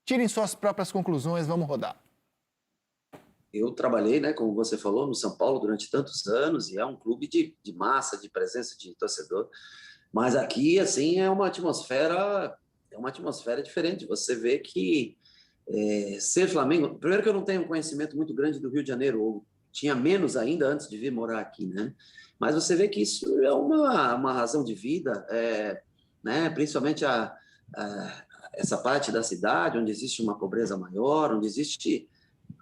Tirem suas próprias conclusões, vamos rodar. Eu trabalhei, né, como você falou, no São Paulo durante tantos anos e é um clube de massa, de presença de torcedor. Mas aqui, assim, é uma atmosfera diferente. Você vê que ser Flamengo... Primeiro que eu não tenho um conhecimento muito grande do Rio de Janeiro, ou tinha menos ainda antes de vir morar aqui, né? Mas você vê que isso é uma razão de vida, né? Principalmente essa parte da cidade, onde existe uma pobreza maior, onde existe...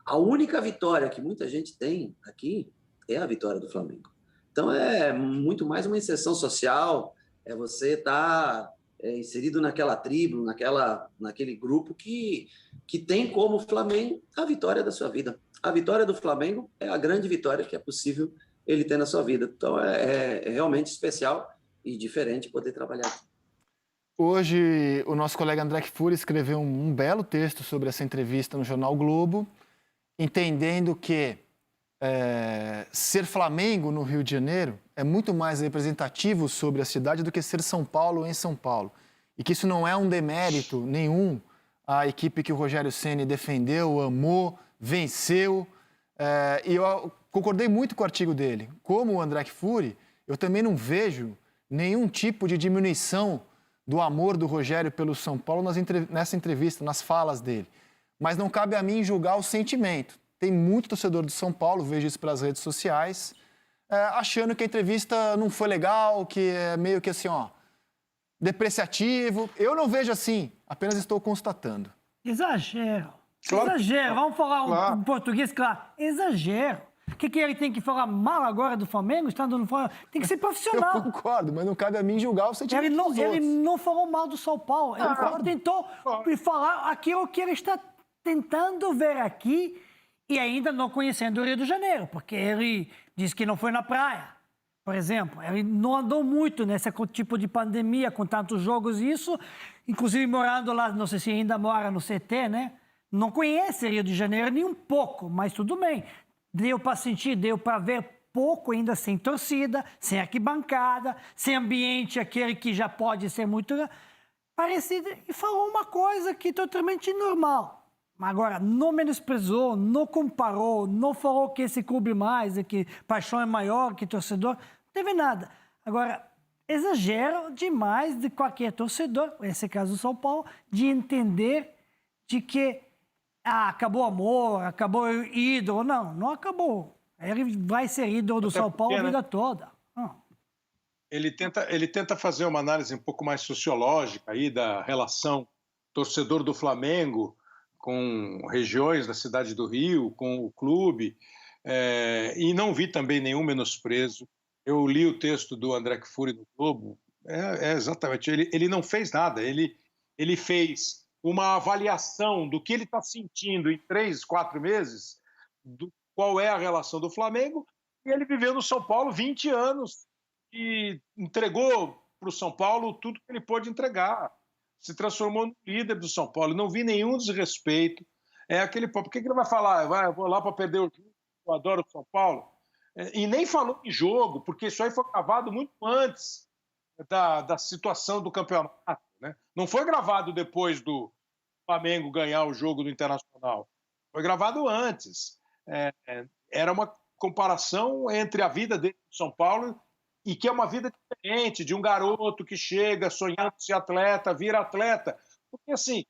A única vitória que muita gente tem aqui é a vitória do Flamengo. Então, é muito mais uma inserção social, é você estar inserido naquela tribo, naquele grupo que tem como Flamengo a vitória da sua vida. A vitória do Flamengo é a grande vitória que é possível ele ter na sua vida. Então, é realmente especial e diferente poder trabalhar aqui. Hoje, o nosso colega André Kfouri escreveu um belo texto sobre essa entrevista no Jornal o Globo, entendendo que ser Flamengo no Rio de Janeiro é muito mais representativo sobre a cidade do que ser São Paulo em São Paulo. E que isso não é um demérito nenhum à equipe que o Rogério Ceni defendeu, amou, venceu. E eu concordei muito com o artigo dele. Como o André Kfouri, eu também não vejo nenhum tipo de diminuição do amor do Rogério pelo São Paulo nessa entrevista, nas falas dele. Mas não cabe a mim julgar o sentimento. Tem muito torcedor do São Paulo, vejo isso pelas redes sociais, achando que a entrevista não foi legal, que é meio que assim, depreciativo. Eu não vejo assim, apenas estou constatando. Exagero. Claro. Exagero. Vamos falar Claro. um português, claro. Exagero. O que ele tem que falar mal agora do Flamengo, estando no Flamengo? Tem que ser Eu profissional. concordo, mas não cabe a mim julgar o sentimento dos Ele outros. não falou mal do São Paulo. Ele tentou falar aquilo que ele está tentando ver aqui e ainda não conhecendo o Rio de Janeiro, porque ele disse que não foi na praia, por exemplo. Ele não andou muito nesse tipo de pandemia, com tantos jogos e isso, inclusive morando lá, não sei se ainda mora no CT, né? Não conhece Rio de Janeiro nem um pouco, mas tudo bem. Deu para sentir, deu para ver pouco ainda sem torcida, sem arquibancada, sem ambiente, aquele que já pode ser muito parecido, e falou uma coisa que é totalmente normal. Agora, não menosprezou, não comparou, não falou que esse clube mais, que paixão é maior que torcedor, não teve nada. Agora, exagero demais de qualquer torcedor, nesse caso do São Paulo, de entender de que acabou o amor, acabou o ídolo. Não acabou. Ele vai ser ídolo do São Paulo a vida toda. Ele tenta fazer uma análise um pouco mais sociológica aí da relação torcedor do Flamengo com regiões da cidade do Rio, com o clube, e não vi também nenhum menosprezo. Eu li o texto do André Kfouri no Globo, exatamente, ele não fez nada, ele fez uma avaliação do que ele está sentindo em 3, 4 meses, qual é a relação do Flamengo, e ele viveu no São Paulo 20 anos e entregou para o São Paulo tudo que ele pôde entregar. Se transformou no líder do São Paulo. Não vi nenhum desrespeito. É aquele por que ele vai falar? Eu vou lá para perder o jogo, eu adoro o São Paulo. E nem falou em jogo, porque isso aí foi gravado muito antes da situação do campeonato, né? Não foi gravado depois do Flamengo ganhar o jogo do Internacional. Foi gravado antes. Era uma comparação entre a vida dele no São Paulo e que é uma vida diferente de um garoto que chega sonhando ser atleta, vira atleta. Porque, assim,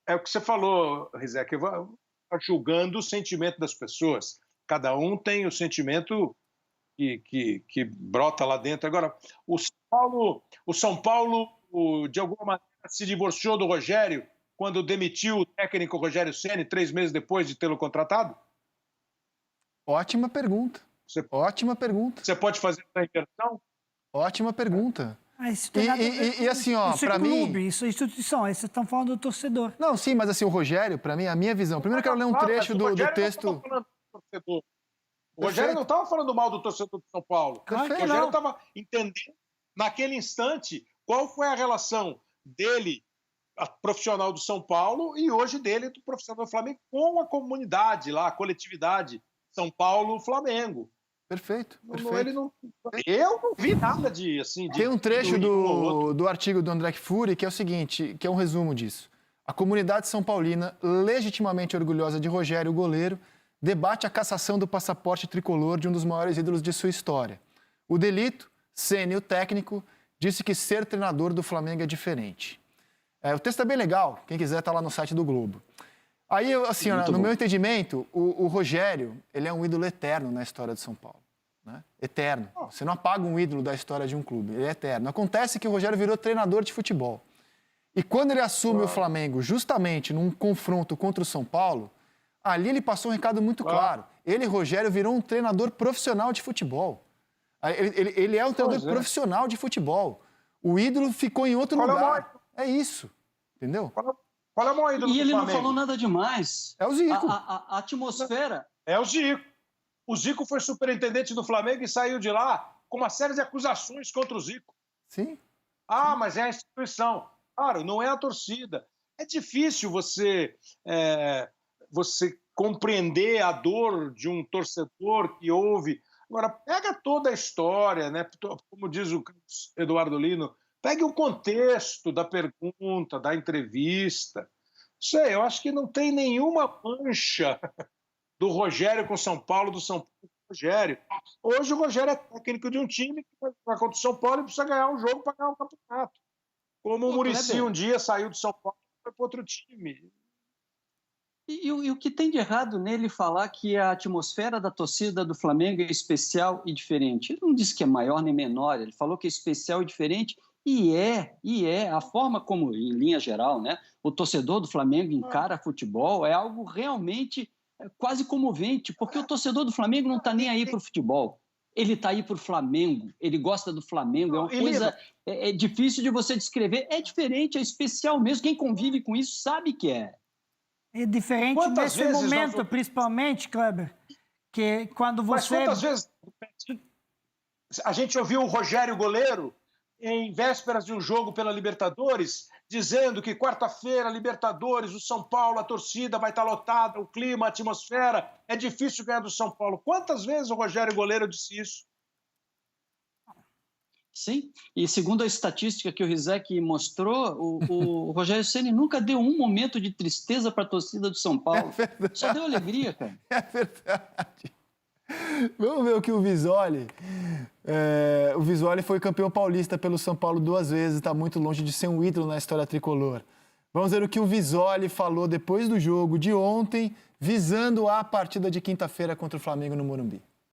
é o que você falou, Rizek, vai julgando o sentimento das pessoas. Cada um tem o sentimento que brota lá dentro. Agora, o São Paulo, de alguma maneira, se divorciou do Rogério quando demitiu o técnico Rogério Ceni 3 meses depois de tê-lo contratado? Ótima pergunta. Ótima pergunta. Você pode fazer essa inversão? Ótima pergunta. E assim, isso para é mim... clube, isso é instituição, aí vocês estão falando do torcedor. Não, sim, mas assim, o Rogério, para mim, a minha visão... Primeiro eu quero ler um trecho do texto... O Rogério não estava falando mal do torcedor do São Paulo. Perfeito. O Rogério estava entendendo, naquele instante, qual foi a relação dele, profissional do São Paulo, e hoje dele, do profissional do Flamengo, com a comunidade lá, a coletividade São Paulo-Flamengo. Perfeito. Eu não vi nada de... assim. Tem um trecho do artigo do André Kfouri que é o seguinte, que é um resumo disso. A comunidade são paulina, legitimamente orgulhosa de Rogério, o goleiro, debate a cassação do passaporte tricolor de um dos maiores ídolos de sua história. O delito, Ceni, o técnico, disse que ser treinador do Flamengo é diferente. O texto é bem legal, quem quiser está lá no site do Globo. Aí, assim, no meu entendimento, o Rogério, ele é um ídolo eterno na história de São Paulo. Né? Eterno. Você não apaga um ídolo da história de um clube, ele é eterno. Acontece que o Rogério virou treinador de futebol. E quando ele assume o Flamengo, justamente num confronto contra o São Paulo, ali ele passou um recado muito claro. Ele, Rogério, virou um treinador profissional de futebol. Ele é um treinador profissional de futebol. O ídolo ficou em outro lugar. É isso, entendeu? Qual é o maior ídolo do Flamengo? E ele não falou nada demais. É o Zico. A atmosfera... É o Zico. O Zico foi superintendente do Flamengo e saiu de lá com uma série de acusações contra o Zico. Sim. Ah, mas é a instituição. Claro, não é a torcida. É difícil você compreender a dor de um torcedor que ouve. Agora, pega toda a história, né? Como diz o Eduardo Lino, pegue o contexto da pergunta, da entrevista. Sei, eu acho que não tem nenhuma mancha do Rogério com São Paulo, do São Paulo com o Rogério. Hoje o Rogério é técnico de um time que vai contra o São Paulo e precisa ganhar um jogo para ganhar um campeonato. Como o Muricy um dia saiu do São Paulo e foi para outro time. E o que tem de errado nele falar que a atmosfera da torcida do Flamengo é especial e diferente? Ele não disse que é maior nem menor, ele falou que é especial e diferente, e é. A forma como, em linha geral, né, o torcedor do Flamengo encara futebol é algo realmente quase comovente, porque o torcedor do Flamengo não está nem aí para o futebol. Ele está aí para o Flamengo, ele gosta do Flamengo, é uma coisa difícil de você descrever. É diferente, é especial mesmo. Quem convive com isso sabe que é. É diferente Quantas nesse vezes momento, principalmente, Kleber, que quando Mas você... quantas vezes a gente ouviu o Rogério goleiro em vésperas de um jogo pela Libertadores, dizendo que quarta-feira, Libertadores, o São Paulo, a torcida vai estar lotada, o clima, a atmosfera, é difícil ganhar do São Paulo. Quantas vezes o Rogério goleiro disse isso? Sim, e segundo a estatística que o Rizek mostrou, o Rogério Ceni nunca deu um momento de tristeza para a torcida do São Paulo. Só deu alegria, cara. É verdade. Vamos ver o que o Visoli... O Visoli foi campeão paulista pelo São Paulo 2 vezes, está muito longe de ser um ídolo na história tricolor. Vamos ver o que o Visoli falou depois do jogo de ontem, visando a partida de quinta-feira contra o Flamengo no Morumbi.